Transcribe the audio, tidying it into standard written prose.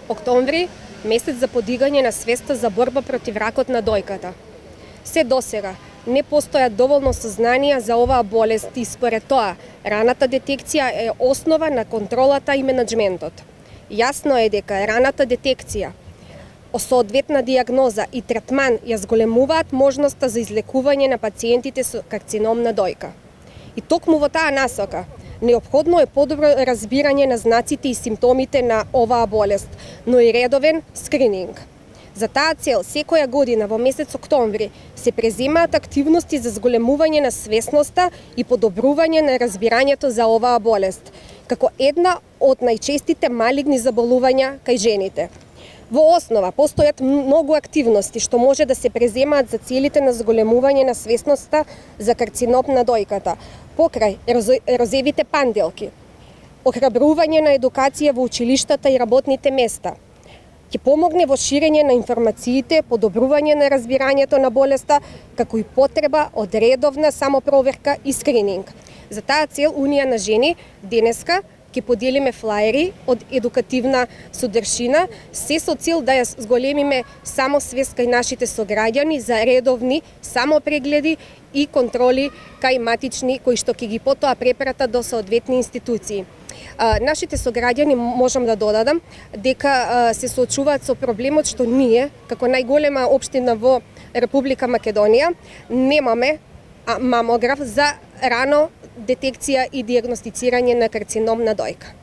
Октомври – месец за подигање на свеста за борба против ракот на дојката. Се досега не постојат доволно сознанија за оваа болест и според тоа раната детекција е основа на контролата и менаџментот. Јасно е дека раната детекција, соодветна дијагноза и третман ја зголемуваат можноста за излекување на пациентите со карцином на дојка. И токму во таа насока неопходно е подобро разбирање на знаците и симптомите на оваа болест, но и редовен скрининг. За таа цел, секоја година во месец октомври се преземаат активности за зголемување на свесноста и подобрување на разбирањето за оваа болест, како една од најчестите малигни заболувања кај жените. Во основа постојат многу активности што може да се преземаат за целите на зголемување на свесноста за карцином на дојката, покрај розевите панделки, охрабрување на едукација во училиштата и работните места, ќе помогне во ширење на информациите, подобрување на разбирањето на болеста, како и потреба од редовна самопроверка и скрининг. За таа цел Унија на жени денеска ќе поделиме флаери од едукативна содржина, се со цел да ја зголемиме самосвест кај нашите сограѓани за редовни самопрегледи и контроли кај матични кои што ќе ги потоа препратат до соодветни институции. Нашите сограѓани можам да додадам дека се соочуваат со проблемот што ние, како најголема општина во Република Македонија, немаме мамограф за рано детекција и дијагностицирање на карцином на дојка.